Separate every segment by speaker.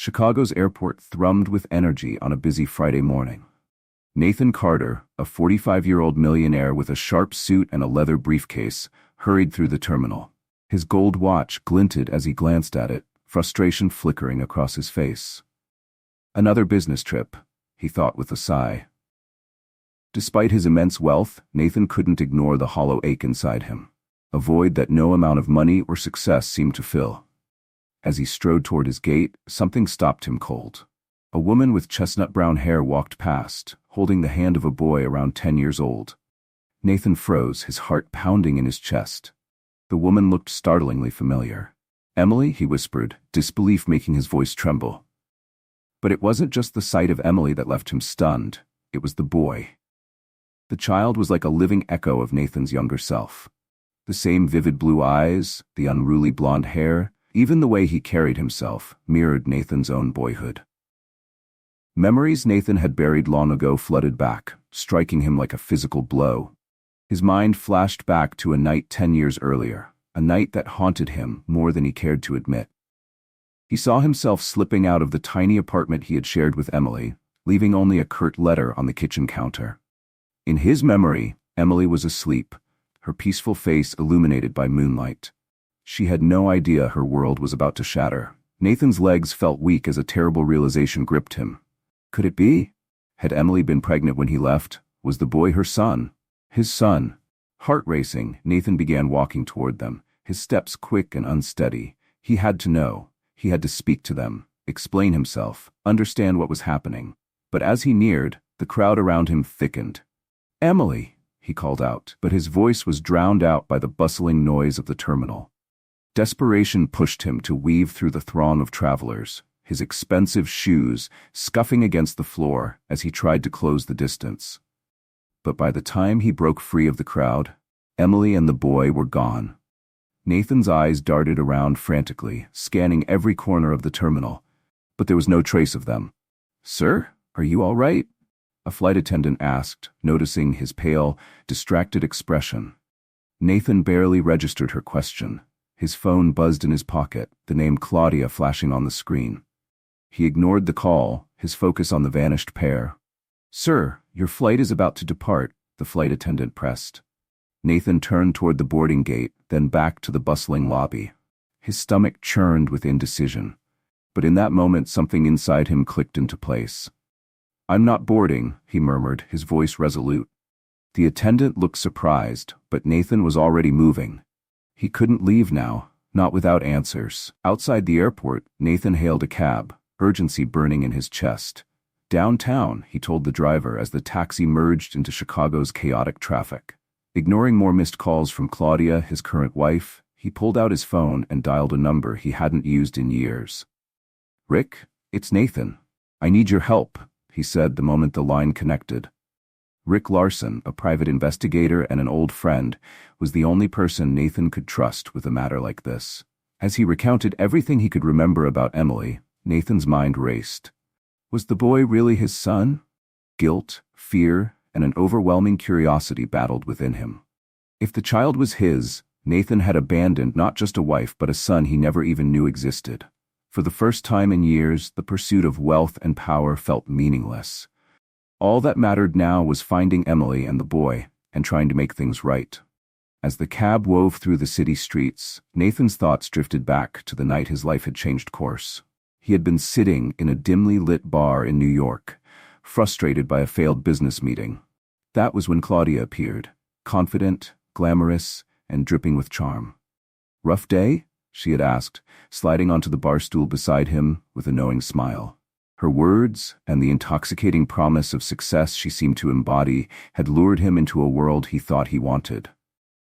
Speaker 1: Chicago's airport thrummed with energy on a busy Friday morning. Nathan Carter, a 45-year-old millionaire with a sharp suit and a leather briefcase, hurried through the terminal. His gold watch glinted as he glanced at it, frustration flickering across his face. Another business trip, he thought with a sigh. Despite his immense wealth, Nathan couldn't ignore the hollow ache inside him, a void that no amount of money or success seemed to fill. As he strode toward his gate, something stopped him cold. A woman with chestnut-brown hair walked past, holding the hand of a boy around 10 years old. Nathan froze, his heart pounding in his chest. The woman looked startlingly familiar. "Emily," he whispered, disbelief making his voice tremble. But it wasn't just the sight of Emily that left him stunned. It was the boy. The child was like a living echo of Nathan's younger self. The same vivid blue eyes, the unruly blonde hair, even the way he carried himself, mirrored Nathan's own boyhood. Memories Nathan had buried long ago flooded back, striking him like a physical blow. His mind flashed back to a night 10 years earlier, a night that haunted him more than he cared to admit. He saw himself slipping out of the tiny apartment he had shared with Emily, leaving only a curt letter on the kitchen counter. In his memory, Emily was asleep, her peaceful face illuminated by moonlight. She had no idea her world was about to shatter. Nathan's legs felt weak as a terrible realization gripped him. Could it be? Had Emily been pregnant when he left? Was the boy her son? His son. Heart racing, Nathan began walking toward them, his steps quick and unsteady. He had to know. He had to speak to them, explain himself, understand what was happening. But as he neared, the crowd around him thickened. "Emily," he called out, but his voice was drowned out by the bustling noise of the terminal. Desperation pushed him to weave through the throng of travelers, his expensive shoes scuffing against the floor as he tried to close the distance. But by the time he broke free of the crowd, Emily and the boy were gone. Nathan's eyes darted around frantically, scanning every corner of the terminal, but there was no trace of them. "Sir, are you all right?" a flight attendant asked, noticing his pale, distracted expression. Nathan barely registered her question. His phone buzzed in his pocket, the name Claudia flashing on the screen. He ignored the call, his focus on the vanished pair. "Sir, your flight is about to depart," the flight attendant pressed. Nathan turned toward the boarding gate, then back to the bustling lobby. His stomach churned with indecision. But in that moment something inside him clicked into place. "I'm not boarding," he murmured, his voice resolute. The attendant looked surprised, but Nathan was already moving. He couldn't leave now, not without answers. Outside the airport, Nathan hailed a cab, urgency burning in his chest. "Downtown," he told the driver as the taxi merged into Chicago's chaotic traffic. Ignoring more missed calls from Claudia, his current wife, he pulled out his phone and dialed a number he hadn't used in years. "Rick, it's Nathan. I need your help," he said the moment the line connected. Rick Larson, a private investigator and an old friend, was the only person Nathan could trust with a matter like this. As he recounted everything he could remember about Emily, Nathan's mind raced. Was the boy really his son? Guilt, fear, and an overwhelming curiosity battled within him. If the child was his, Nathan had abandoned not just a wife but a son he never even knew existed. For the first time in years, the pursuit of wealth and power felt meaningless. All that mattered now was finding Emily and the boy, and trying to make things right. As the cab wove through the city streets, Nathan's thoughts drifted back to the night his life had changed course. He had been sitting in a dimly lit bar in New York, frustrated by a failed business meeting. That was when Claudia appeared, confident, glamorous, and dripping with charm. "Rough day?" she had asked, sliding onto the bar stool beside him with a knowing smile. Her words, and the intoxicating promise of success she seemed to embody, had lured him into a world he thought he wanted.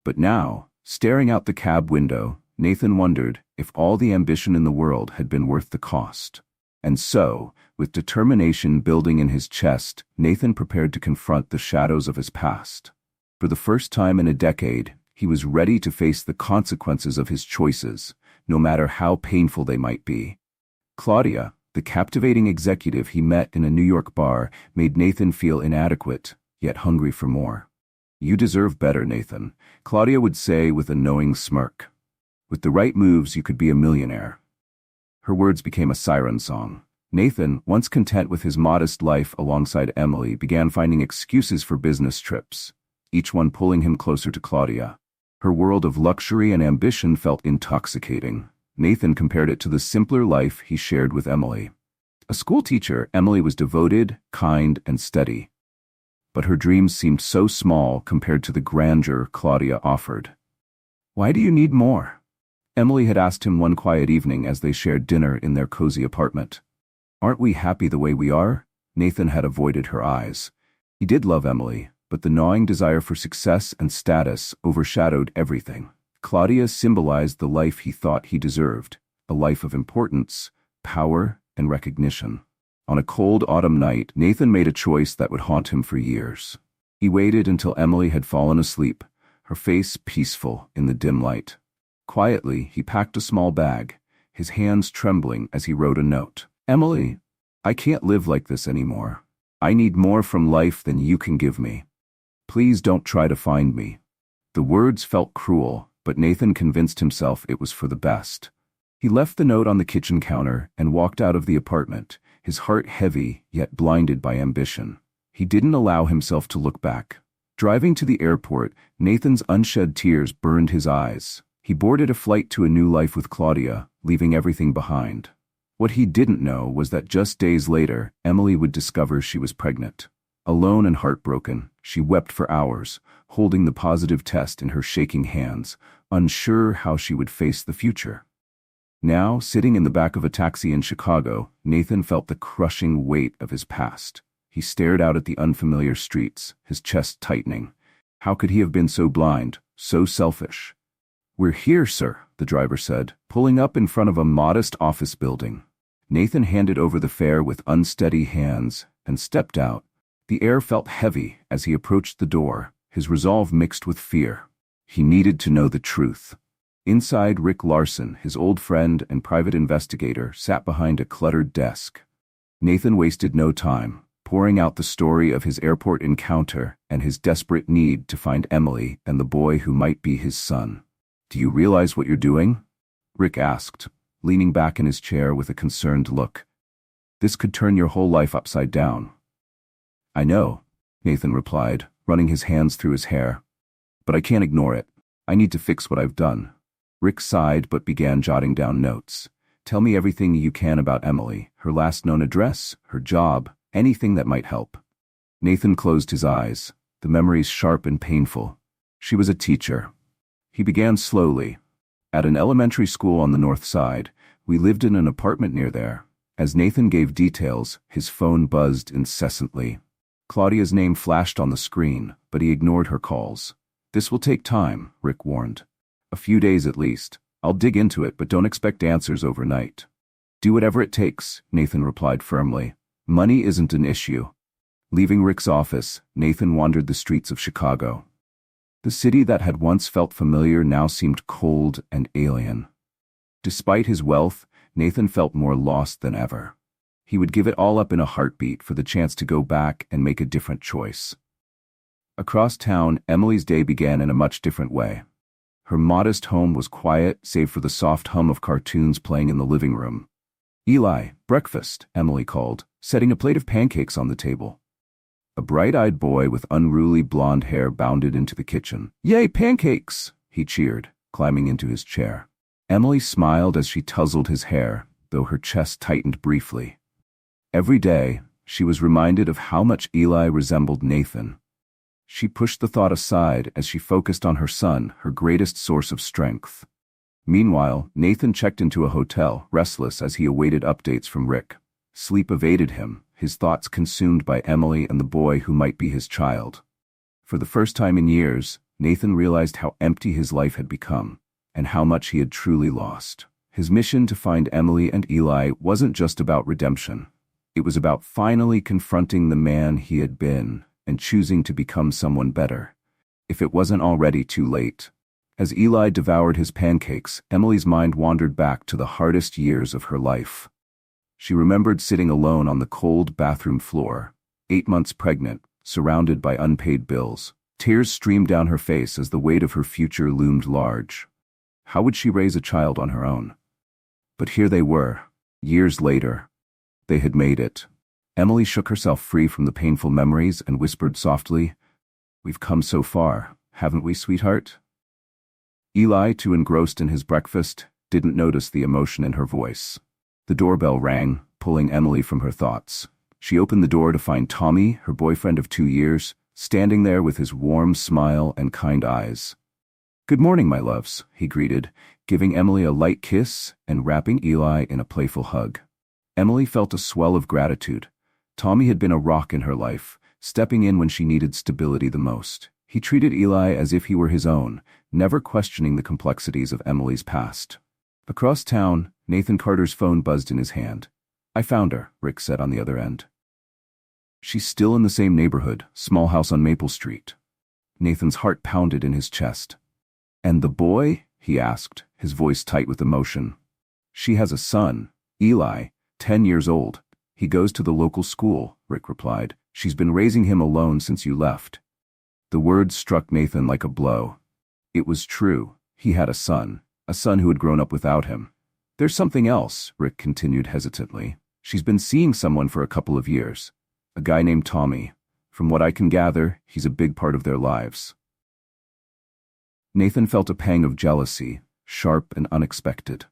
Speaker 1: But now, staring out the cab window, Nathan wondered if all the ambition in the world had been worth the cost. And so, with determination building in his chest, Nathan prepared to confront the shadows of his past. For the first time in a decade, he was ready to face the consequences of his choices, no matter how painful they might be. Claudia, the captivating executive he met in a New York bar, made Nathan feel inadequate, yet hungry for more. "You deserve better, Nathan," Claudia would say with a knowing smirk. "With the right moves, you could be a millionaire." Her words became a siren song. Nathan, once content with his modest life alongside Emily, began finding excuses for business trips, each one pulling him closer to Claudia. Her world of luxury and ambition felt intoxicating. Nathan compared it to the simpler life he shared with Emily. A school teacher, Emily was devoted, kind, and steady. But her dreams seemed so small compared to the grandeur Claudia offered. "Why do you need more?" Emily had asked him one quiet evening as they shared dinner in their cozy apartment. "Aren't we happy the way we are?" Nathan had avoided her eyes. He did love Emily, but the gnawing desire for success and status overshadowed everything. Claudia symbolized the life he thought he deserved, a life of importance, power, and recognition. On a cold autumn night, Nathan made a choice that would haunt him for years. He waited until Emily had fallen asleep, her face peaceful in the dim light. Quietly, he packed a small bag, his hands trembling as he wrote a note. "Emily, I can't live like this anymore. I need more from life than you can give me. Please don't try to find me." The words felt cruel, but Nathan convinced himself it was for the best. He left the note on the kitchen counter and walked out of the apartment, his heart heavy yet blinded by ambition. He didn't allow himself to look back. Driving to the airport, Nathan's unshed tears burned his eyes. He boarded a flight to a new life with Claudia, leaving everything behind. What he didn't know was that just days later, Emily would discover she was pregnant. Alone and heartbroken, she wept for hours, holding the positive test in her shaking hands, unsure how she would face the future. Now, sitting in the back of a taxi in Chicago, Nathan felt the crushing weight of his past. He stared out at the unfamiliar streets, his chest tightening. How could he have been so blind, so selfish? "We're here, sir," the driver said, pulling up in front of a modest office building. Nathan handed over the fare with unsteady hands and stepped out. The air felt heavy as he approached the door, his resolve mixed with fear. He needed to know the truth. Inside, Rick Larson, his old friend and private investigator, sat behind a cluttered desk. Nathan wasted no time, pouring out the story of his airport encounter and his desperate need to find Emily and the boy who might be his son. "Do you realize what you're doing?" Rick asked, leaning back in his chair with a concerned look. "This could turn your whole life upside down." "I know," Nathan replied, running his hands through his hair. "But I can't ignore it. I need to fix what I've done." Rick sighed but began jotting down notes. "Tell me everything you can about Emily, her last known address, her job, anything that might help." Nathan closed his eyes, the memories sharp and painful. She was a teacher. He began slowly. "At an elementary school on the north side, we lived in an apartment near there." As Nathan gave details, his phone buzzed incessantly. Claudia's name flashed on the screen, but he ignored her calls. "This will take time," Rick warned. "A few days at least. I'll dig into it, but don't expect answers overnight." "Do whatever it takes," Nathan replied firmly. "Money isn't an issue." Leaving Rick's office, Nathan wandered the streets of Chicago. The city that had once felt familiar now seemed cold and alien. Despite his wealth, Nathan felt more lost than ever. He would give it all up in a heartbeat for the chance to go back and make a different choice. Across town, Emily's day began in a much different way. Her modest home was quiet, save for the soft hum of cartoons playing in the living room. "Eli, breakfast," Emily called, setting a plate of pancakes on the table. A bright-eyed boy with unruly blonde hair bounded into the kitchen. "Yay, pancakes!" he cheered, climbing into his chair. Emily smiled as she tousled his hair, though her chest tightened briefly. Every day, she was reminded of how much Eli resembled Nathan. She pushed the thought aside as she focused on her son, her greatest source of strength. Meanwhile, Nathan checked into a hotel, restless as he awaited updates from Rick. Sleep evaded him, his thoughts consumed by Emily and the boy who might be his child. For the first time in years, Nathan realized how empty his life had become, and how much he had truly lost. His mission to find Emily and Eli wasn't just about redemption. It was about finally confronting the man he had been and choosing to become someone better, if it wasn't already too late. As Eli devoured his pancakes, Emily's mind wandered back to the hardest years of her life. She remembered sitting alone on the cold bathroom floor, 8 months pregnant, surrounded by unpaid bills. Tears streamed down her face as the weight of her future loomed large. How would she raise a child on her own? But here they were, Years later, they had made it. Emily shook herself free from the painful memories and whispered softly, "We've come so far, haven't we, sweetheart?" Eli, too engrossed in his breakfast, didn't notice the emotion in her voice. The doorbell rang, pulling Emily from her thoughts. She opened the door to find Tommy, her boyfriend of 2 years, standing there with his warm smile and kind eyes. "Good morning, my loves," he greeted, giving Emily a light kiss and wrapping Eli in a playful hug. Emily felt a swell of gratitude. Tommy had been a rock in her life, stepping in when she needed stability the most. He treated Eli as if he were his own, never questioning the complexities of Emily's past. Across town, Nathan Carter's phone buzzed in his hand. "I found her," Rick said on the other end. "She's still in the same neighborhood, small house on Maple Street." Nathan's heart pounded in his chest. "And the boy?" he asked, his voice tight with emotion. "She has a son, Eli, 10 years old. He goes to the local school," Rick replied. "She's been raising him alone since you left." The words struck Nathan like a blow. It was true. He had a son who had grown up without him. "There's something else," Rick continued hesitantly. "She's been seeing someone for a couple of years. A guy named Tommy. From what I can gather, he's a big part of their lives." Nathan felt a pang of jealousy, sharp and unexpected.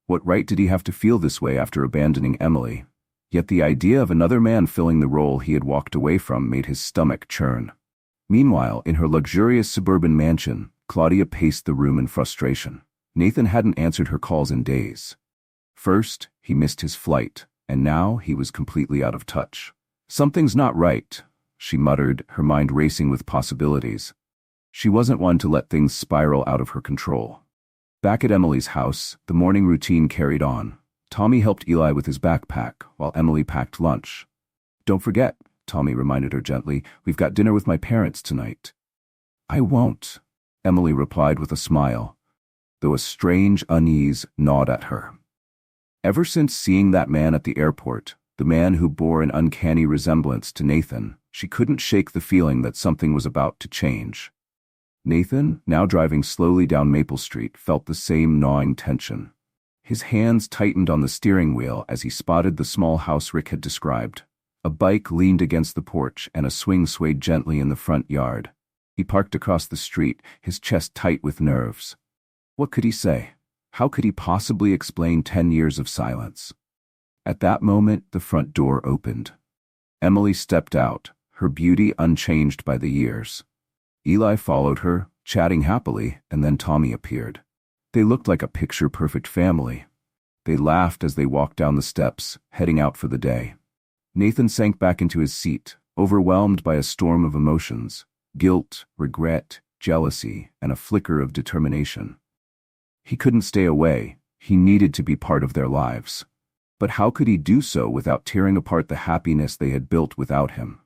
Speaker 1: What right did he have to feel this way after abandoning Emily? Yet the idea of another man filling the role he had walked away from made his stomach churn. Meanwhile, in her luxurious suburban mansion, Claudia paced the room in frustration. Nathan hadn't answered her calls in days. First, he missed his flight, and now he was completely out of touch. "Something's not right," she muttered, her mind racing with possibilities. She wasn't one to let things spiral out of her control. Back at Emily's house, the morning routine carried on. Tommy helped Eli with his backpack, while Emily packed lunch. "Don't forget," Tommy reminded her gently, "we've got dinner with my parents tonight." "I won't," Emily replied with a smile, though a strange unease gnawed at her. Ever since seeing that man at the airport, the man who bore an uncanny resemblance to Nathan, she couldn't shake the feeling that something was about to change. Nathan, now driving slowly down Maple Street, felt the same gnawing tension. His hands tightened on the steering wheel as he spotted the small house Rick had described. A bike leaned against the porch and a swing swayed gently in the front yard. He parked across the street, his chest tight with nerves. What could he say? How could he possibly explain 10 years of silence? At that moment, the front door opened. Emily stepped out, her beauty unchanged by the years. Eli followed her, chatting happily, and then Tommy appeared. They looked like a picture-perfect family. They laughed as they walked down the steps, heading out for the day. Nathan sank back into his seat, overwhelmed by a storm of emotions: guilt, regret, jealousy, and a flicker of determination. He couldn't stay away. He needed to be part of their lives. But how could he do so without tearing apart the happiness they had built without him?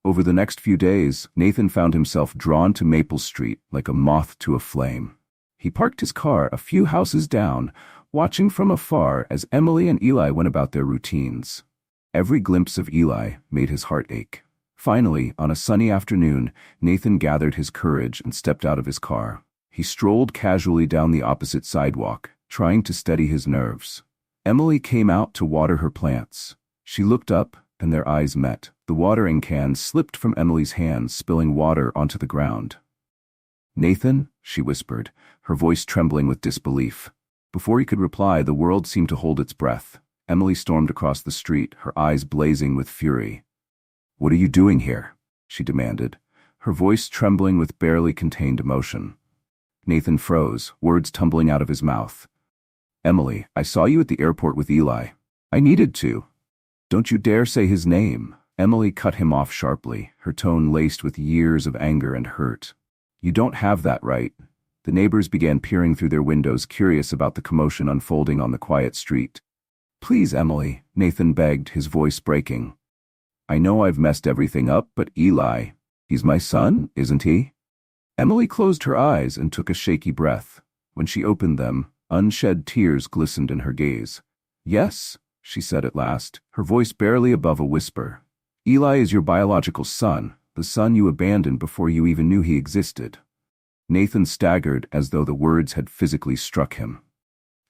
Speaker 1: Over the next few days, Nathan found himself drawn to Maple Street like a moth to a flame. He parked his car a few houses down, watching from afar as Emily and Eli went about their routines. Every glimpse of Eli made his heart ache. Finally, on a sunny afternoon, Nathan gathered his courage and stepped out of his car. He strolled casually down the opposite sidewalk, trying to steady his nerves. Emily came out to water her plants. She looked up, and their eyes met. The watering can slipped from Emily's hands, spilling water onto the ground. "Nathan," she whispered, her voice trembling with disbelief. Before he could reply, the world seemed to hold its breath. Emily stormed across the street, her eyes blazing with fury. "What are you doing here?" she demanded, her voice trembling with barely contained emotion. Nathan froze, words tumbling out of his mouth. "Emily, I saw you at the airport with Eli. I needed to." "Don't you dare say his name." Emily cut him off sharply, her tone laced with years of anger and hurt. "You don't have that right." The neighbors began peering through their windows, curious about the commotion unfolding on the quiet street. "Please, Emily," Nathan begged, his voice breaking. "I know I've messed everything up, but Eli, he's my son, isn't he?" Emily closed her eyes and took a shaky breath. When she opened them, unshed tears glistened in her gaze. "Yes," she said at last, her voice barely above a whisper. "Eli is your biological son, the son you abandoned before you even knew he existed." Nathan staggered as though the words had physically struck him.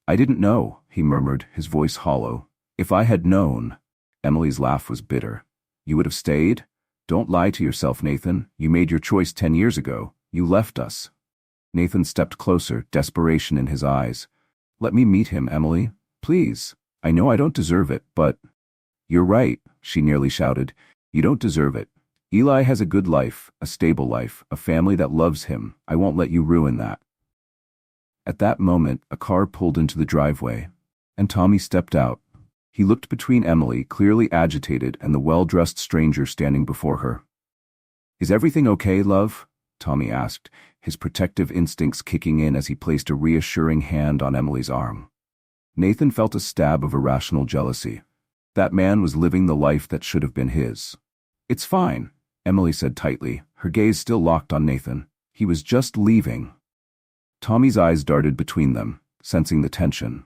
Speaker 1: I didn't know, he murmured, his voice hollow. If I had known. Emily's laugh was bitter. You would have stayed? Don't lie to yourself, Nathan. You made your choice 10 years ago. You left us. Nathan stepped closer, desperation in his eyes. Let me meet him, Emily. Please. I know I don't deserve it, but… You're right, she nearly shouted. You don't deserve it. Eli has a good life, a stable life, a family that loves him. I won't let you ruin that. At that moment, a car pulled into the driveway, and Tommy stepped out. He looked between Emily, clearly agitated, and the well-dressed stranger standing before her. Is everything okay, love? Tommy asked, his protective instincts kicking in as he placed a reassuring hand on Emily's arm. Nathan felt a stab of irrational jealousy. That man was living the life that should have been his. It's fine, Emily said tightly, her gaze still locked on Nathan. He was just leaving. Tommy's eyes darted between them, sensing the tension.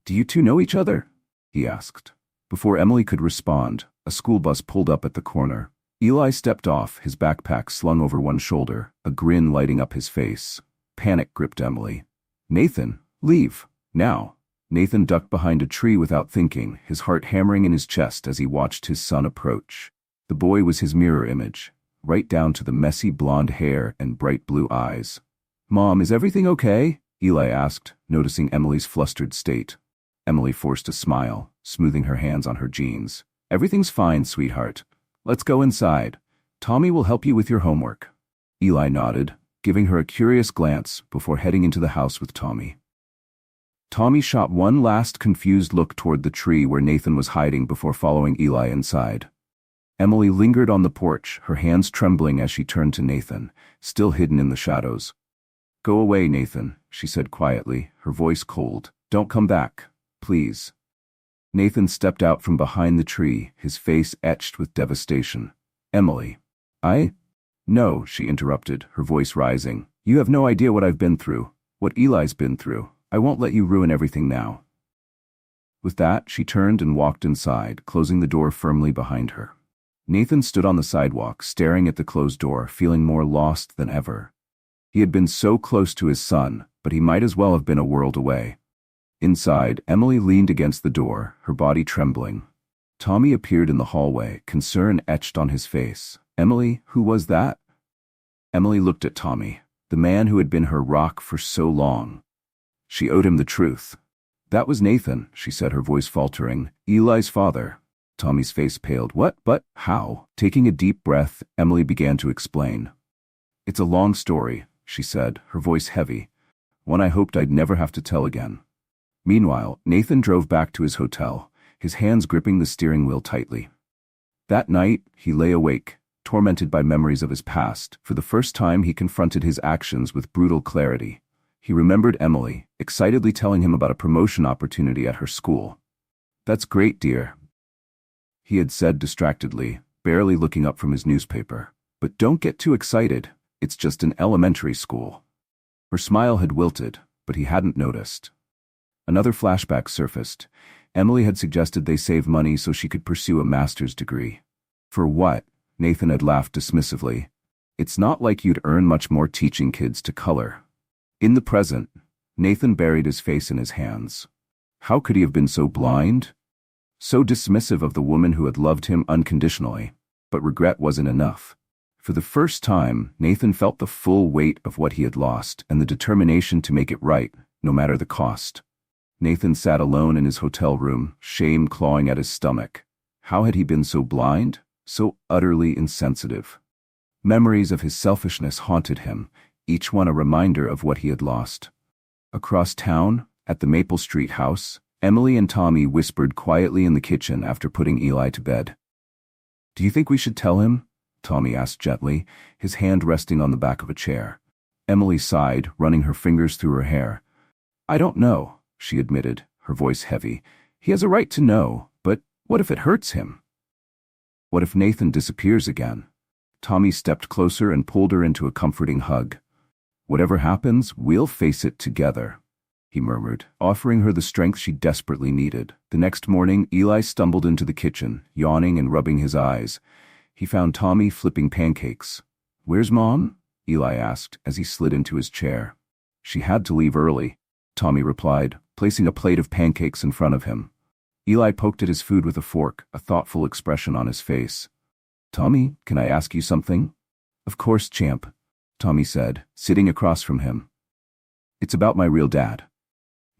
Speaker 1: Do you two know each other? He asked. Before Emily could respond, a school bus pulled up at the corner. Eli stepped off, his backpack slung over one shoulder, a grin lighting up his face. Panic gripped Emily. Nathan, leave, now. Nathan ducked behind a tree without thinking, his heart hammering in his chest as he watched his son approach. The boy was his mirror image, right down to the messy blonde hair and bright blue eyes. Mom, is everything okay? Eli asked, noticing Emily's flustered state. Emily forced a smile, smoothing her hands on her jeans. Everything's fine, sweetheart. Let's go inside. Tommy will help you with your homework. Eli nodded, giving her a curious glance before heading into the house with Tommy. Tommy shot one last confused look toward the tree where Nathan was hiding before following Eli inside. Emily lingered on the porch, her hands trembling as she turned to Nathan, still hidden in the shadows. Go away, Nathan, she said quietly, her voice cold. Don't come back, please. Nathan stepped out from behind the tree, his face etched with devastation. Emily. No, she interrupted, her voice rising. You have no idea what I've been through, what Eli's been through. I won't let you ruin everything now. With that, she turned and walked inside, closing the door firmly behind her. Nathan stood on the sidewalk, staring at the closed door, feeling more lost than ever. He had been so close to his son, but he might as well have been a world away. Inside, Emily leaned against the door, her body trembling. Tommy appeared in the hallway, concern etched on his face. Emily, who was that? Emily looked at Tommy, the man who had been her rock for so long. She owed him the truth. That was Nathan, she said, her voice faltering. Eli's father. Tommy's face paled. What? But how? Taking a deep breath, Emily began to explain. It's a long story, she said, her voice heavy. One I hoped I'd never have to tell again. Meanwhile, Nathan drove back to his hotel, his hands gripping the steering wheel tightly. That night, he lay awake, tormented by memories of his past. For the first time, he confronted his actions with brutal clarity. He remembered Emily, excitedly telling him about a promotion opportunity at her school. That's great, dear, he had said distractedly, barely looking up from his newspaper. But don't get too excited. It's just an elementary school. Her smile had wilted, but he hadn't noticed. Another flashback surfaced. Emily had suggested they save money so she could pursue a master's degree. For what? Nathan had laughed dismissively. It's not like you'd earn much more teaching kids to color. In the present, Nathan buried his face in his hands. How could he have been so blind? So dismissive of the woman who had loved him unconditionally. But regret wasn't enough. For the first time, Nathan felt the full weight of what he had lost and the determination to make it right, no matter the cost. Nathan sat alone in his hotel room, shame clawing at his stomach. How had he been so blind, so utterly insensitive? Memories of his selfishness haunted him, each one a reminder of what he had lost. Across town, at the Maple Street house, Emily and Tommy whispered quietly in the kitchen after putting Eli to bed. Do you think we should tell him? Tommy asked gently, his hand resting on the back of a chair. Emily sighed, running her fingers through her hair. I don't know, she admitted, her voice heavy. He has a right to know, but what if it hurts him? What if Nathan disappears again? Tommy stepped closer and pulled her into a comforting hug. Whatever happens, we'll face it together, he murmured, offering her the strength she desperately needed. The next morning, Eli stumbled into the kitchen, yawning and rubbing his eyes. He found Tommy flipping pancakes. Where's Mom? Eli asked as he slid into his chair. She had to leave early. Tommy replied, placing a plate of pancakes in front of him. Eli poked at his food with a fork, a thoughtful expression on his face. Tommy, can I ask you something? Of course, champ, Tommy said, sitting across from him. It's about my real dad.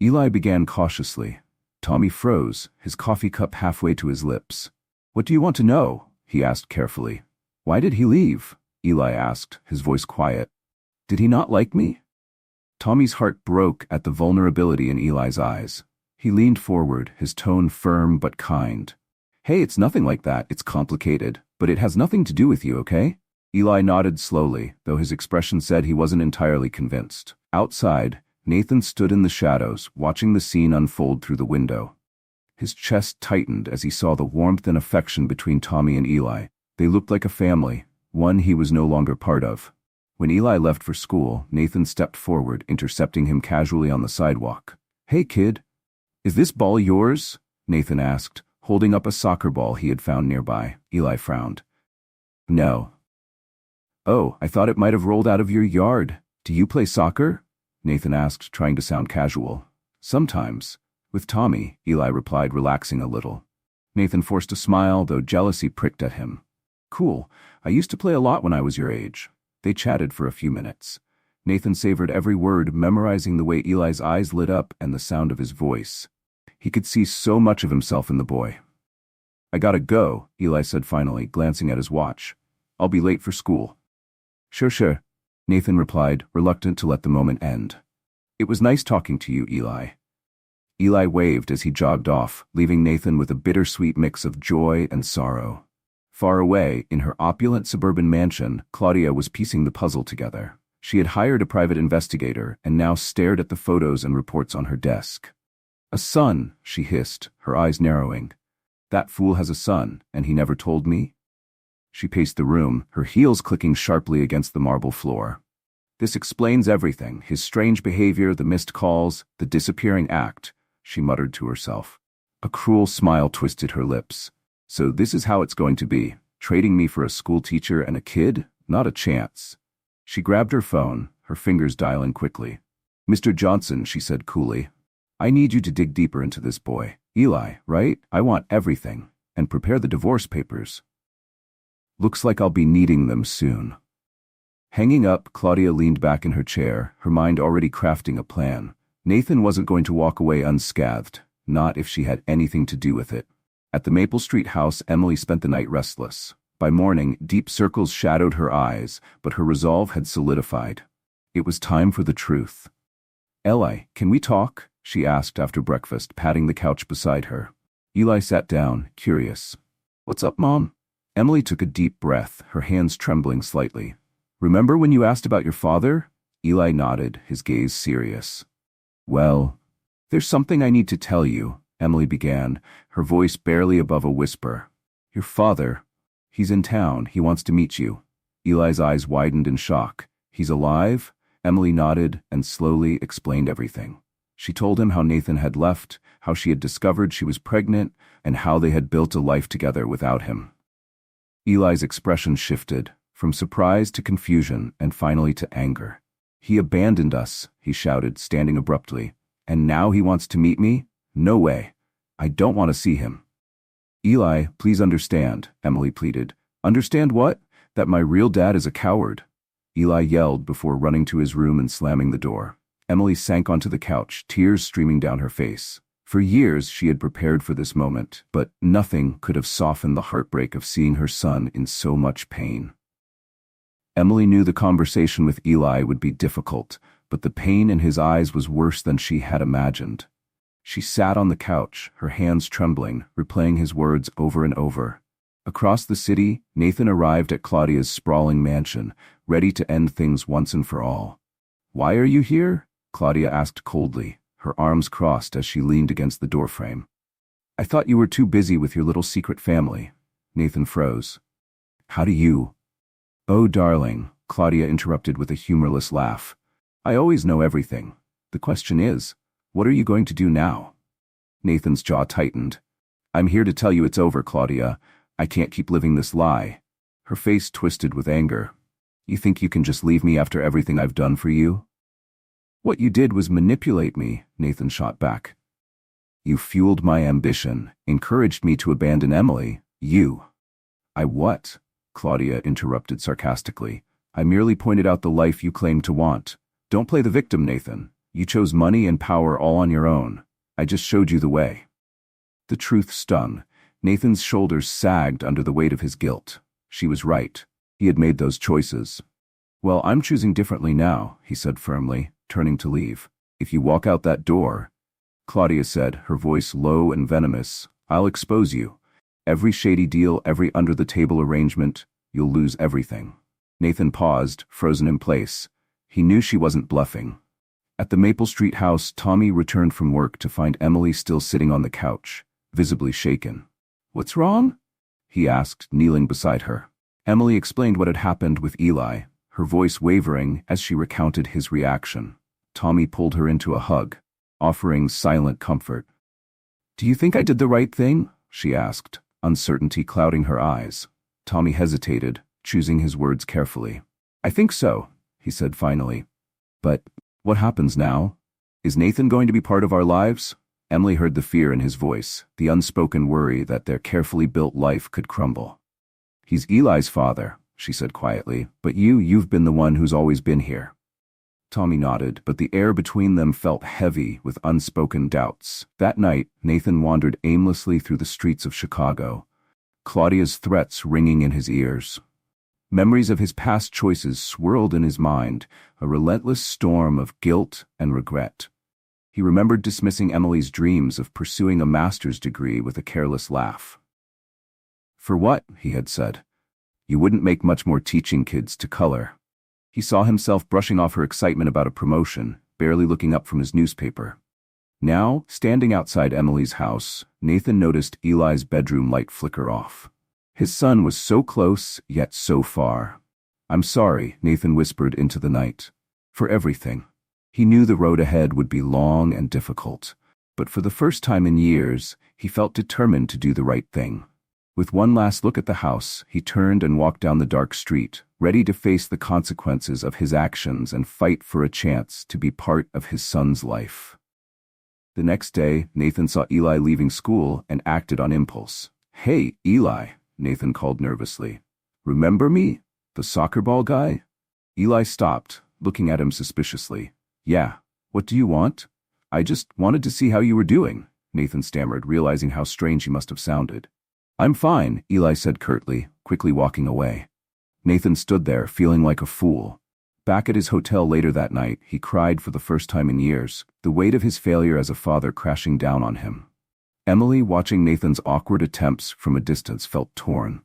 Speaker 1: Eli began cautiously. Tommy froze, his coffee cup halfway to his lips. What do you want to know? He asked carefully. Why did he leave? Eli asked, his voice quiet. Did he not like me? Tommy's heart broke at the vulnerability in Eli's eyes. He leaned forward, his tone firm but kind. Hey, it's nothing like that, it's complicated, but it has nothing to do with you, okay? Eli nodded slowly, though his expression said he wasn't entirely convinced. Outside, Nathan stood in the shadows, watching the scene unfold through the window. His chest tightened as he saw the warmth and affection between Tommy and Eli. They looked like a family, one he was no longer part of. When Eli left for school, Nathan stepped forward, intercepting him casually on the sidewalk. Hey, kid. Is this ball yours? Nathan asked, holding up a soccer ball he had found nearby. Eli frowned. No. Oh, I thought it might have rolled out of your yard. Do you play soccer? Nathan asked, trying to sound casual. Sometimes. With Tommy, Eli replied, relaxing a little. Nathan forced a smile, though jealousy pricked at him. Cool. I used to play a lot when I was your age. They chatted for a few minutes. Nathan savored every word, memorizing the way Eli's eyes lit up and the sound of his voice. He could see so much of himself in the boy. I gotta go, Eli said finally, glancing at his watch. I'll be late for school. Sure, Nathan replied, reluctant to let the moment end. It was nice talking to you, Eli. Eli waved as he jogged off, leaving Nathan with a bittersweet mix of joy and sorrow. Far away, in her opulent suburban mansion, Claudia was piecing the puzzle together. She had hired a private investigator and now stared at the photos and reports on her desk. A son, she hissed, her eyes narrowing. That fool has a son, and he never told me? She paced the room, her heels clicking sharply against the marble floor. This explains everything, his strange behavior, the missed calls, the disappearing act, she muttered to herself. A cruel smile twisted her lips. So this is how it's going to be, trading me for a school teacher and a kid? Not a chance. She grabbed her phone, her fingers dialing quickly. Mr. Johnson, she said coolly. I need you to dig deeper into this boy. Eli, right? I want everything. And prepare the divorce papers. Looks like I'll be needing them soon. Hanging up, Claudia leaned back in her chair, her mind already crafting a plan. Nathan wasn't going to walk away unscathed, not if she had anything to do with it. At the Maple Street house, Emily spent the night restless. By morning, deep circles shadowed her eyes, but her resolve had solidified. It was time for the truth. Eli, can we talk? She asked after breakfast, patting the couch beside her. Eli sat down, curious. What's up, Mom? Emily took a deep breath, her hands trembling slightly. Remember when you asked about your father? Eli nodded, his gaze serious. Well, there's something I need to tell you, Emily began, her voice barely above a whisper. Your father, he's in town, he wants to meet you. Eli's eyes widened in shock. He's alive? Emily nodded and slowly explained everything. She told him how Nathan had left, how she had discovered she was pregnant, and how they had built a life together without him. Eli's expression shifted, from surprise to confusion and finally to anger. He abandoned us, he shouted, standing abruptly. And now he wants to meet me? No way. I don't want to see him. Eli, please understand, Emily pleaded. Understand what? That my real dad is a coward. Eli yelled before running to his room and slamming the door. Emily sank onto the couch, tears streaming down her face. For years she had prepared for this moment, but nothing could have softened the heartbreak of seeing her son in so much pain. Emily knew the conversation with Eli would be difficult, but the pain in his eyes was worse than she had imagined. She sat on the couch, her hands trembling, replaying his words over and over. Across the city, Nathan arrived at Claudia's sprawling mansion, ready to end things once and for all. Why are you here? Claudia asked coldly, her arms crossed as she leaned against the doorframe. I thought you were too busy with your little secret family. Nathan froze. How do you? Oh, darling, Claudia interrupted with a humorless laugh. I always know everything. The question is, what are you going to do now? Nathan's jaw tightened. I'm here to tell you it's over, Claudia. I can't keep living this lie. Her face twisted with anger. You think you can just leave me after everything I've done for you? What you did was manipulate me, Nathan shot back. You fueled my ambition, encouraged me to abandon Emily. You. I what? Claudia interrupted sarcastically. I merely pointed out the life you claim to want. Don't play the victim, Nathan. You chose money and power all on your own. I just showed you the way. The truth stung. Nathan's shoulders sagged under the weight of his guilt. She was right. He had made those choices. Well, I'm choosing differently now, he said firmly, turning to leave. If you walk out that door, Claudia said, her voice low and venomous, I'll expose you. Every shady deal, every under-the-table arrangement, you'll lose everything. Nathan paused, frozen in place. He knew she wasn't bluffing. At the Maple Street house, Tommy returned from work to find Emily still sitting on the couch, visibly shaken. What's wrong? He asked, kneeling beside her. Emily explained what had happened with Eli, her voice wavering as she recounted his reaction. Tommy pulled her into a hug, offering silent comfort. Do you think I did the right thing? She asked, uncertainty clouding her eyes. Tommy hesitated, choosing his words carefully. I think so, he said finally. But what happens now? Is Nathan going to be part of our lives? Emily heard the fear in his voice, the unspoken worry that their carefully built life could crumble. He's Eli's father, she said quietly, but you've been the one who's always been here. Tommy nodded, but the air between them felt heavy with unspoken doubts. That night, Nathan wandered aimlessly through the streets of Chicago, Claudia's threats ringing in his ears. Memories of his past choices swirled in his mind, a relentless storm of guilt and regret. He remembered dismissing Emily's dreams of pursuing a master's degree with a careless laugh. For what, he had said. You wouldn't make much more teaching kids to color. He saw himself brushing off her excitement about a promotion, barely looking up from his newspaper. Now, standing outside Emily's house, Nathan noticed Eli's bedroom light flicker off. His son was so close, yet so far. I'm sorry, Nathan whispered into the night. For everything. He knew the road ahead would be long and difficult, but for the first time in years, he felt determined to do the right thing. With one last look at the house, he turned and walked down the dark street, ready to face the consequences of his actions and fight for a chance to be part of his son's life. The next day, Nathan saw Eli leaving school and acted on impulse. Hey, Eli, Nathan called nervously. Remember me? The soccer ball guy? Eli stopped, looking at him suspiciously. Yeah, what do you want? I just wanted to see how you were doing, Nathan stammered, realizing how strange he must have sounded. I'm fine, Eli said curtly, quickly walking away. Nathan stood there, feeling like a fool. Back at his hotel later that night, he cried for the first time in years, the weight of his failure as a father crashing down on him. Emily, watching Nathan's awkward attempts from a distance, felt torn.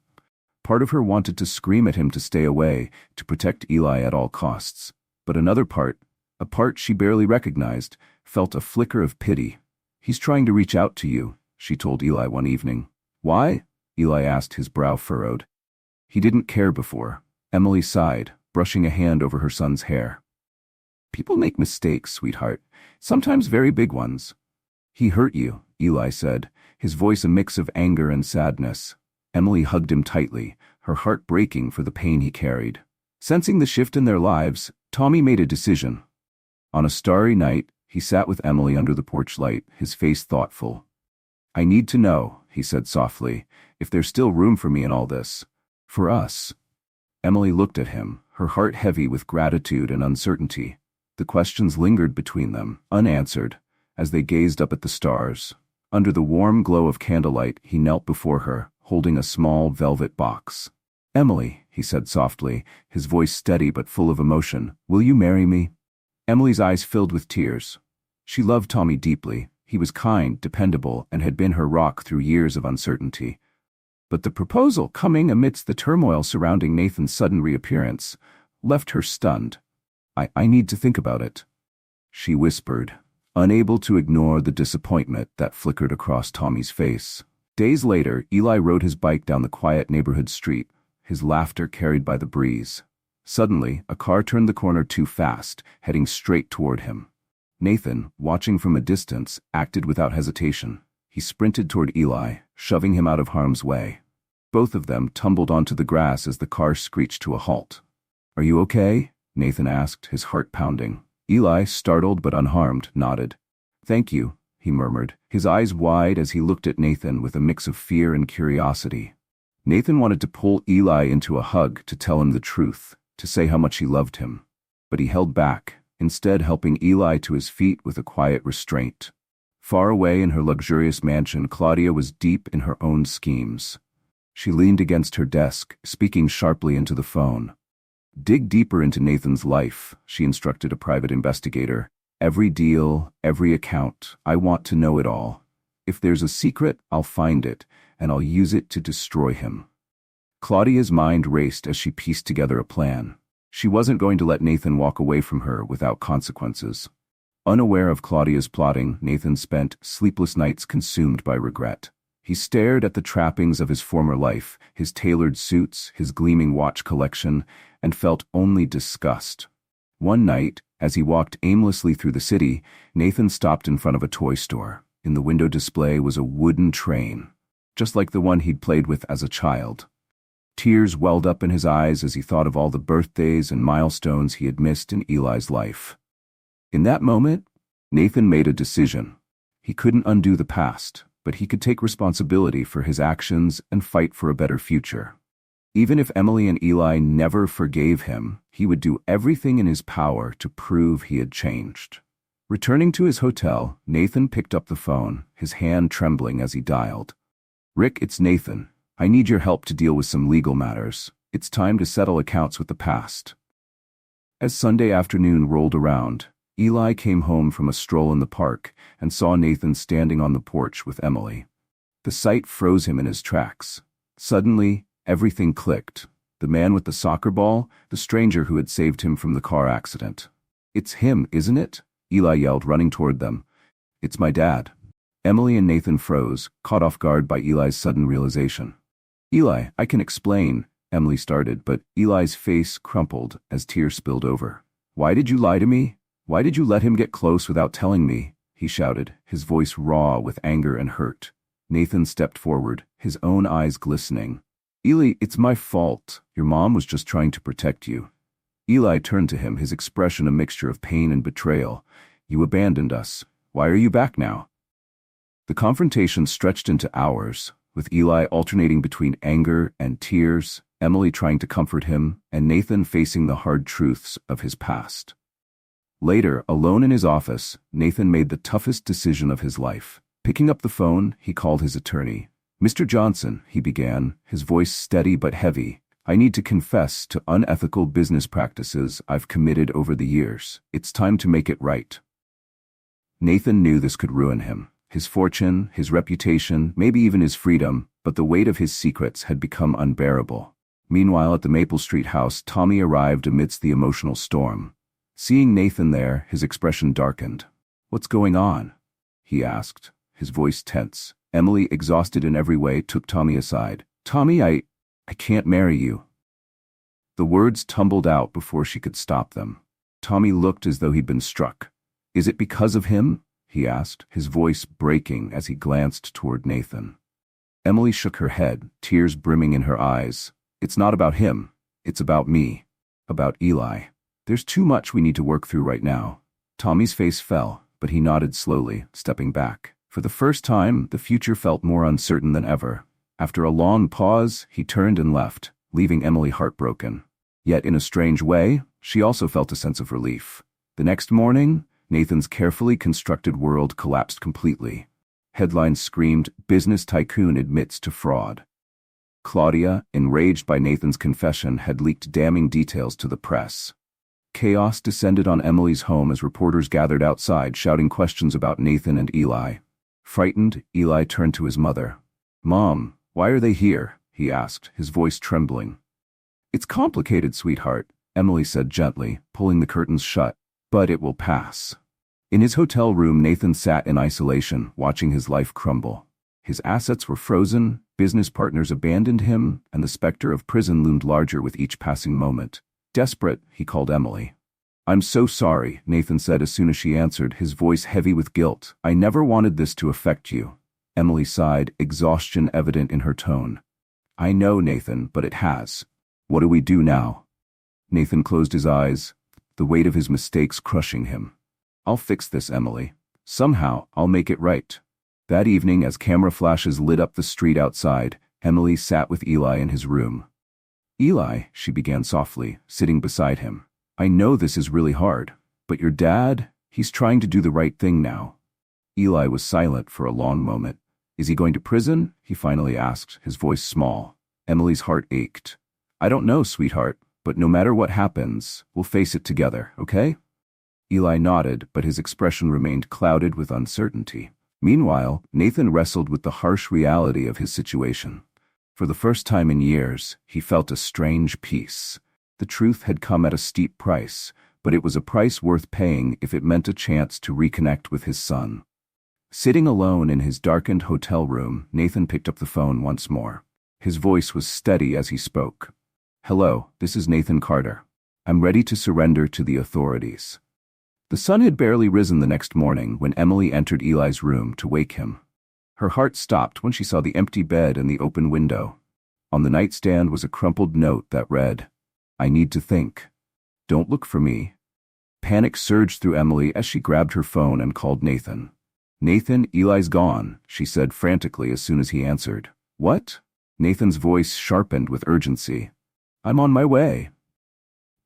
Speaker 1: Part of her wanted to scream at him to stay away, to protect Eli at all costs. But another part, a part she barely recognized, felt a flicker of pity. He's trying to reach out to you, she told Eli one evening. Why? Eli asked, his brow furrowed. He didn't care before. Emily sighed, brushing a hand over her son's hair. People make mistakes, sweetheart, sometimes very big ones. He hurt you, Eli said, his voice a mix of anger and sadness. Emily hugged him tightly, her heart breaking for the pain he carried. Sensing the shift in their lives, Tommy made a decision. On a starry night, he sat with Emily under the porch light, his face thoughtful. I need to know, he said softly, if there's still room for me in all this. For us. Emily looked at him, her heart heavy with gratitude and uncertainty. The questions lingered between them, unanswered, as they gazed up at the stars. Under the warm glow of candlelight, he knelt before her, holding a small velvet box. Emily, he said softly, his voice steady but full of emotion, will you marry me? Emily's eyes filled with tears. She loved Tommy deeply. He was kind, dependable, and had been her rock through years of uncertainty. But the proposal, coming amidst the turmoil surrounding Nathan's sudden reappearance, left her stunned. I need to think about it, she whispered, unable to ignore the disappointment that flickered across Tommy's face. Days later, Eli rode his bike down the quiet neighborhood street, his laughter carried by the breeze. Suddenly, a car turned the corner too fast, heading straight toward him. Nathan, watching from a distance, acted without hesitation. He sprinted toward Eli, shoving him out of harm's way. Both of them tumbled onto the grass as the car screeched to a halt. Are you okay? Nathan asked, his heart pounding. Eli, startled but unharmed, nodded. "Thank you," he murmured, his eyes wide as he looked at Nathan with a mix of fear and curiosity. Nathan wanted to pull Eli into a hug to tell him the truth, to say how much he loved him. But he held back, instead helping Eli to his feet with a quiet restraint. Far away in her luxurious mansion, Claudia was deep in her own schemes. She leaned against her desk, speaking sharply into the phone. "Dig deeper into Nathan's life," she instructed a private investigator. "Every deal, every account, I want to know it all. If there's a secret, I'll find it, and I'll use it to destroy him." Claudia's mind raced as she pieced together a plan. She wasn't going to let Nathan walk away from her without consequences. Unaware of Claudia's plotting, Nathan spent sleepless nights consumed by regret. He stared at the trappings of his former life, his tailored suits, his gleaming watch collection, and felt only disgust. One night, as he walked aimlessly through the city, Nathan stopped in front of a toy store. In the window display was a wooden train, just like the one he'd played with as a child. Tears welled up in his eyes as he thought of all the birthdays and milestones he had missed in Eli's life. In that moment, Nathan made a decision. He couldn't undo the past, but he could take responsibility for his actions and fight for a better future. Even if Emily and Eli never forgave him, he would do everything in his power to prove he had changed. Returning to his hotel, Nathan picked up the phone, his hand trembling as he dialed. "Rick, it's Nathan. I need your help to deal with some legal matters. It's time to settle accounts with the past." As Sunday afternoon rolled around, Eli came home from a stroll in the park and saw Nathan standing on the porch with Emily. The sight froze him in his tracks. Suddenly, everything clicked. The man with the soccer ball, the stranger who had saved him from the car accident. "It's him, isn't it?" Eli yelled, running toward them. "It's my dad." Emily and Nathan froze, caught off guard by Eli's sudden realization. "Eli, I can explain," Emily started, but Eli's face crumpled as tears spilled over. "Why did you lie to me? Why did you let him get close without telling me?" he shouted, his voice raw with anger and hurt. Nathan stepped forward, his own eyes glistening. "Eli, it's my fault. Your mom was just trying to protect you." Eli turned to him, his expression a mixture of pain and betrayal. "You abandoned us. Why are you back now?" The confrontation stretched into hours, with Eli alternating between anger and tears, Emily trying to comfort him, and Nathan facing the hard truths of his past. Later, alone in his office, Nathan made the toughest decision of his life. Picking up the phone, he called his attorney. "Mr. Johnson," he began, his voice steady but heavy, "I need to confess to unethical business practices I've committed over the years. It's time to make it right." Nathan knew this could ruin him. His fortune, his reputation, maybe even his freedom, but the weight of his secrets had become unbearable. Meanwhile, at the Maple Street house, Tommy arrived amidst the emotional storm. Seeing Nathan there, his expression darkened. "What's going on?" he asked, his voice tense. Emily, exhausted in every way, took Tommy aside. "Tommy, I can't marry you." The words tumbled out before she could stop them. Tommy looked as though he'd been struck. "Is it because of him?" he asked, his voice breaking as he glanced toward Nathan. Emily shook her head, tears brimming in her eyes. "It's not about him. It's about me. About Eli. There's too much we need to work through right now." Tommy's face fell, but he nodded slowly, stepping back. For the first time, the future felt more uncertain than ever. After a long pause, he turned and left, leaving Emily heartbroken. Yet in a strange way, she also felt a sense of relief. The next morning, Nathan's carefully constructed world collapsed completely. Headlines screamed, "Business tycoon admits to fraud." Claudia, enraged by Nathan's confession, had leaked damning details to the press. Chaos descended on Emily's home as reporters gathered outside, shouting questions about Nathan and Eli. Frightened, Eli turned to his mother. "Mom, why are they here?" he asked, his voice trembling. "It's complicated, sweetheart," Emily said gently, pulling the curtains shut. "But it will pass." In his hotel room, Nathan sat in isolation, watching his life crumble. His assets were frozen, business partners abandoned him, and the specter of prison loomed larger with each passing moment. Desperate, he called Emily. "I'm so sorry," Nathan said as soon as she answered, his voice heavy with guilt. "I never wanted this to affect you." Emily sighed, exhaustion evident in her tone. "I know, Nathan, but it has. What do we do now?" Nathan closed his eyes. the weight of his mistakes crushing him. "I'll fix this, Emily. Somehow, I'll make it right." That evening, as camera flashes lit up the street outside, Emily sat with Eli in his room. "Eli," she began softly, sitting beside him, "I know this is really hard, but your dad, he's trying to do the right thing now." Eli was silent for a long moment. "Is he going to prison?" he finally asked, his voice small. Emily's heart ached. "I don't know, sweetheart, but no matter what happens, we'll face it together, okay?" Eli nodded, but his expression remained clouded with uncertainty. Meanwhile, Nathan wrestled with the harsh reality of his situation. For the first time in years, he felt a strange peace. The truth had come at a steep price, but it was a price worth paying if it meant a chance to reconnect with his son. Sitting alone in his darkened hotel room, Nathan picked up the phone once more. His voice was steady as he spoke. "Hello, this is Nathan Carter. I'm ready to surrender to the authorities." The sun had barely risen the next morning when Emily entered Eli's room to wake him. Her heart stopped when she saw the empty bed and the open window. On the nightstand was a crumpled note that read, "I need to think. Don't look for me." Panic surged through Emily as she grabbed her phone and called Nathan. "Nathan, Eli's gone," she said frantically as soon as he answered. "What?" Nathan's voice sharpened with urgency. "I'm on my way."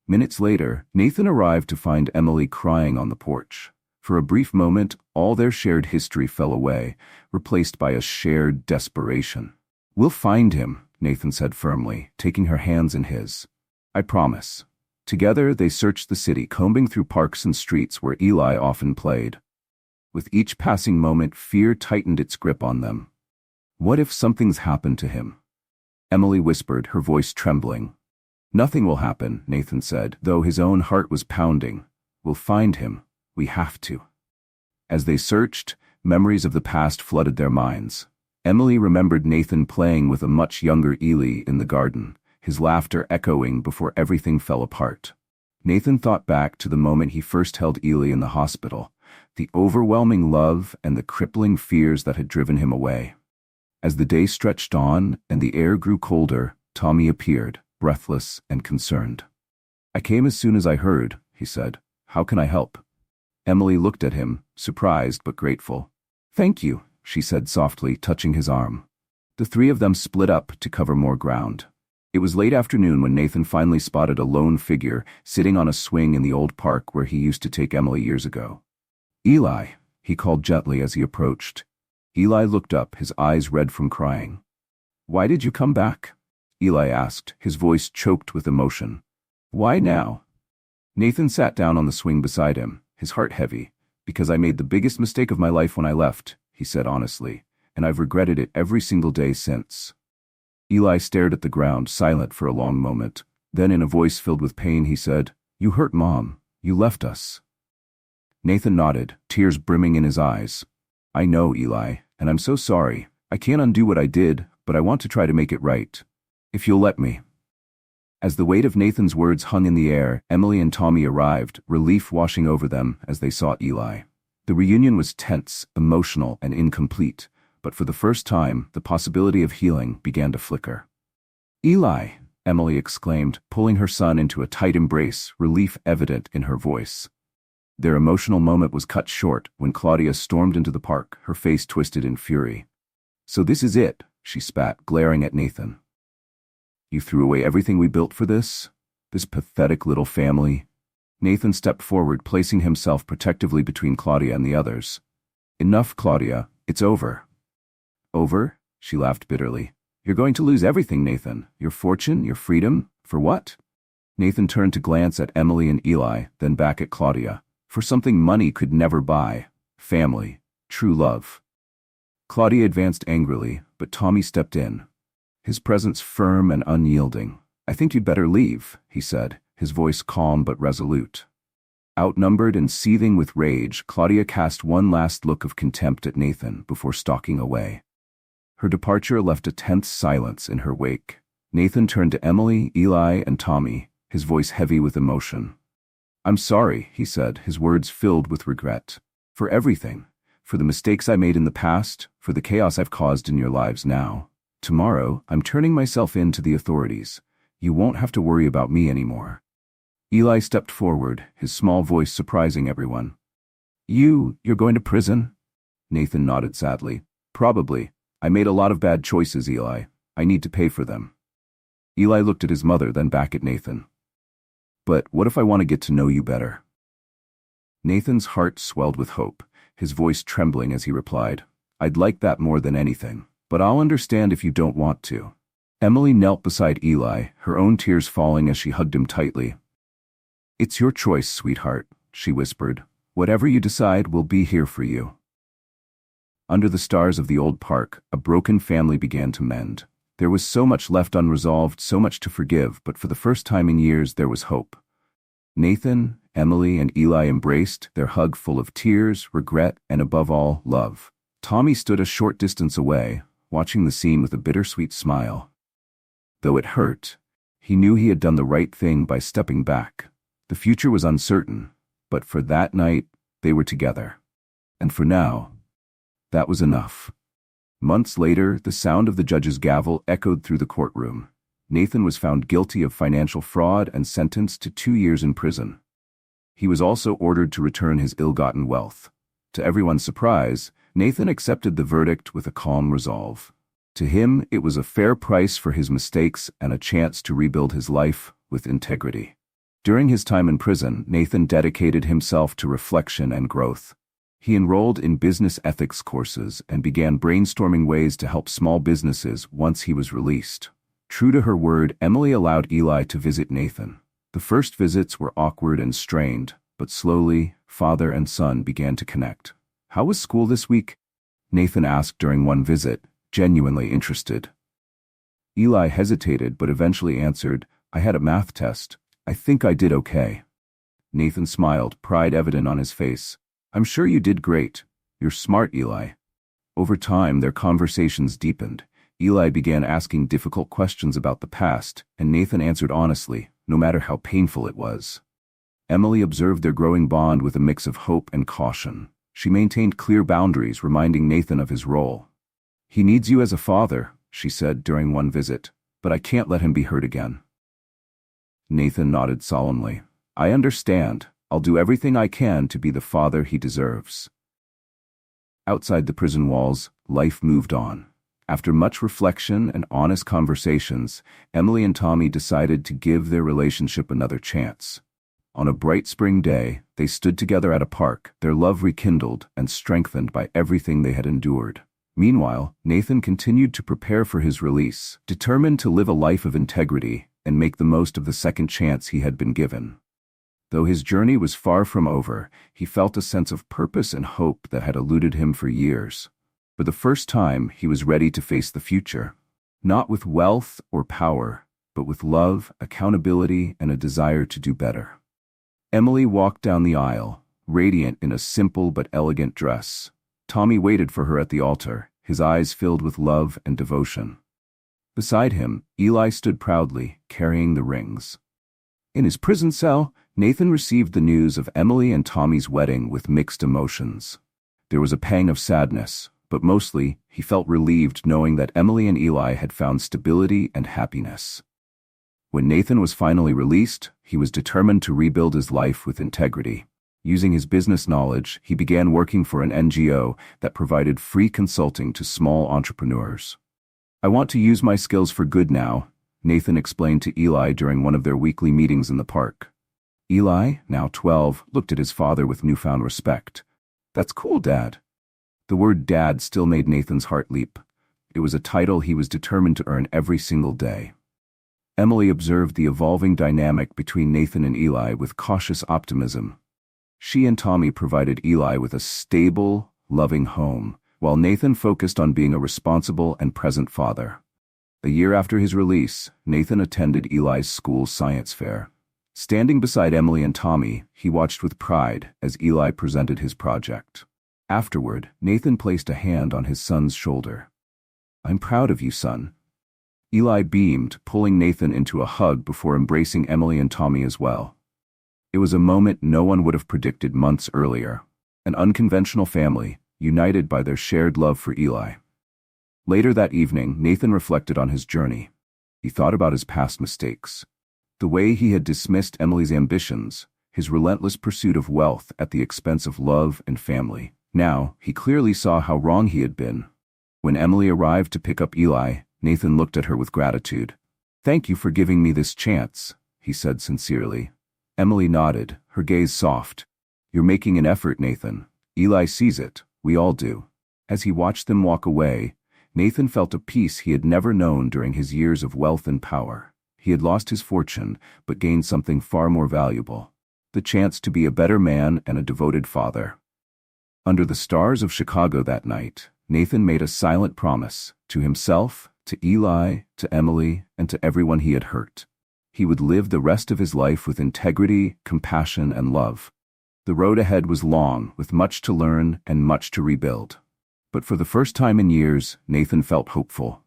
Speaker 1: Minutes later, Nathan arrived to find Emily crying on the porch. For a brief moment, all their shared history fell away, replaced by a shared desperation. "We'll find him," Nathan said firmly, taking her hands in his. "I promise." Together, they searched the city, combing through parks and streets where Eli often played. With each passing moment, fear tightened its grip on them. "What if something's happened to him?" Emily whispered, her voice trembling. "Nothing will happen," Nathan said, though his own heart was pounding. "We'll find him. We have to." As they searched, memories of the past flooded their minds. Emily remembered Nathan playing with a much younger Eli in the garden, his laughter echoing before everything fell apart. Nathan thought back to the moment he first held Eli in the hospital, the overwhelming love and the crippling fears that had driven him away. As the day stretched on and the air grew colder, Tommy appeared, breathless and concerned. "I came as soon as I heard," he said. "How can I help?" Emily looked at him, surprised but grateful. "Thank you," she said softly, touching his arm. The three of them split up to cover more ground. It was late afternoon when Nathan finally spotted a lone figure sitting on a swing in the old park where he used to take Emily years ago. "Eli," he called gently as he approached. Eli looked up, his eyes red from crying. "Why did you come back?" Eli asked, his voice choked with emotion. "Why now?" Nathan sat down on the swing beside him, his heart heavy. "Because I made the biggest mistake of my life when I left," he said honestly, "and I've regretted it every single day since." Eli stared at the ground, silent for a long moment. Then in a voice filled with pain he said, "You hurt Mom. You left us." Nathan nodded, tears brimming in his eyes. "I know, Eli, and I'm so sorry. I can't undo what I did, but I want to try to make it right. If you'll let me." As the weight of Nathan's words hung in the air, Emily and Tommy arrived, relief washing over them as they saw Eli. The reunion was tense, emotional, and incomplete, but for the first time, the possibility of healing began to flicker. "Eli," Emily exclaimed, pulling her son into a tight embrace, relief evident in her voice. Their emotional moment was cut short when Claudia stormed into the park, her face twisted in fury. "So this is it," she spat, glaring at Nathan. "You threw away everything we built for this? This pathetic little family?" Nathan stepped forward, placing himself protectively between Claudia and the others. "Enough, Claudia. It's over." "Over?" She laughed bitterly. "You're going to lose everything, Nathan. Your fortune, your freedom. For what?" Nathan turned to glance at Emily and Eli, then back at Claudia. "For something money could never buy. Family. True love." Claudia advanced angrily, but Tommy stepped in, his presence firm and unyielding. "I think you'd better leave," he said, his voice calm but resolute. Outnumbered and seething with rage, Claudia cast one last look of contempt at Nathan before stalking away. Her departure left a tense silence in her wake. Nathan turned to Emily, Eli, and Tommy, his voice heavy with emotion. "I'm sorry," he said, his words filled with regret. "For everything. For the mistakes I made in the past, for the chaos I've caused in your lives now. Tomorrow, I'm turning myself in to the authorities. You won't have to worry about me anymore." Eli stepped forward, his small voice surprising everyone. You're going to prison? Nathan nodded sadly. Probably. I made a lot of bad choices, Eli. I need to pay for them. Eli looked at his mother, then back at Nathan. But what if I want to get to know you better? Nathan's heart swelled with hope, his voice trembling as he replied, I'd like that more than anything, but I'll understand if you don't want to. Emily knelt beside Eli, her own tears falling as she hugged him tightly. It's your choice, sweetheart, she whispered. Whatever you decide, we'll be here for you. Under the stars of the old park, a broken family began to mend. There was so much left unresolved, so much to forgive, but for the first time in years there was hope. Nathan, Emily, and Eli embraced, their hug full of tears, regret, and above all, love. Tommy stood a short distance away, watching the scene with a bittersweet smile. Though it hurt, he knew he had done the right thing by stepping back. The future was uncertain, but for that night, they were together. And for now, that was enough. Months later, the sound of the judge's gavel echoed through the courtroom. Nathan was found guilty of financial fraud and sentenced to 2 years in prison. He was also ordered to return his ill-gotten wealth. To everyone's surprise, Nathan accepted the verdict with a calm resolve. To him, it was a fair price for his mistakes and a chance to rebuild his life with integrity. During his time in prison, Nathan dedicated himself to reflection and growth. He enrolled in business ethics courses and began brainstorming ways to help small businesses once he was released. True to her word, Emily allowed Eli to visit Nathan. The first visits were awkward and strained, but slowly, father and son began to connect. How was school this week? Nathan asked during one visit, genuinely interested. Eli hesitated but eventually answered, I had a math test. I think I did okay. Nathan smiled, pride evident on his face. I'm sure you did great. You're smart, Eli. Over time, their conversations deepened. Eli began asking difficult questions about the past, and Nathan answered honestly, no matter how painful it was. Emily observed their growing bond with a mix of hope and caution. She maintained clear boundaries, reminding Nathan of his role. He needs you as a father, she said during one visit, but I can't let him be hurt again. Nathan nodded solemnly. I understand. I'll do everything I can to be the father he deserves. Outside the prison walls, life moved on. After much reflection and honest conversations, Emily and Tommy decided to give their relationship another chance. On a bright spring day, they stood together at a park, their love rekindled and strengthened by everything they had endured. Meanwhile, Nathan continued to prepare for his release, determined to live a life of integrity and make the most of the second chance he had been given. Though his journey was far from over, he felt a sense of purpose and hope that had eluded him for years. For the first time, he was ready to face the future. Not with wealth or power, but with love, accountability, and a desire to do better. Emily walked down the aisle, radiant in a simple but elegant dress. Tommy waited for her at the altar, his eyes filled with love and devotion. Beside him, Eli stood proudly, carrying the rings. In his prison cell, Nathan received the news of Emily and Tommy's wedding with mixed emotions. There was a pang of sadness, but mostly, he felt relieved knowing that Emily and Eli had found stability and happiness. When Nathan was finally released, he was determined to rebuild his life with integrity. Using his business knowledge, he began working for an NGO that provided free consulting to small entrepreneurs. I want to use my skills for good now, Nathan explained to Eli during one of their weekly meetings in the park. Eli, now 12, looked at his father with newfound respect. That's cool, Dad. The word Dad still made Nathan's heart leap. It was a title he was determined to earn every single day. Emily observed the evolving dynamic between Nathan and Eli with cautious optimism. She and Tommy provided Eli with a stable, loving home, while Nathan focused on being a responsible and present father. A year after his release, Nathan attended Eli's school science fair. Standing beside Emily and Tommy, he watched with pride as Eli presented his project. Afterward, Nathan placed a hand on his son's shoulder. I'm proud of you, son. Eli beamed, pulling Nathan into a hug before embracing Emily and Tommy as well. It was a moment no one would have predicted months earlier. An unconventional family, united by their shared love for Eli. Later that evening, Nathan reflected on his journey. He thought about his past mistakes. The way he had dismissed Emily's ambitions, his relentless pursuit of wealth at the expense of love and family. Now, he clearly saw how wrong he had been. When Emily arrived to pick up Eli, Nathan looked at her with gratitude. "Thank you for giving me this chance," he said sincerely. Emily nodded, her gaze soft. "You're making an effort, Nathan. Eli sees it. We all do." As he watched them walk away, Nathan felt a peace he had never known during his years of wealth and power. He had lost his fortune, but gained something far more valuable: the chance to be a better man and a devoted father. Under the stars of Chicago that night, Nathan made a silent promise to himself, to Eli, to Emily, and to everyone he had hurt. He would live the rest of his life with integrity, compassion, and love. The road ahead was long, with much to learn and much to rebuild. But for the first time in years, Nathan felt hopeful.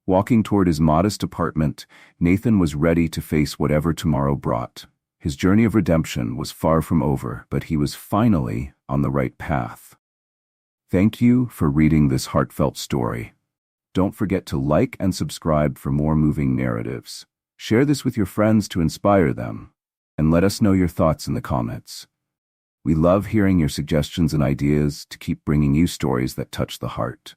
Speaker 1: Walking toward his modest apartment, Nathan was ready to face whatever tomorrow brought. His journey of redemption was far from over, but he was finally on the right path. Thank you for reading this heartfelt story. Don't forget to like and subscribe for more moving narratives. Share this with your friends to inspire them, and let us know your thoughts in the comments. We love hearing your suggestions and ideas to keep bringing you stories that touch the heart.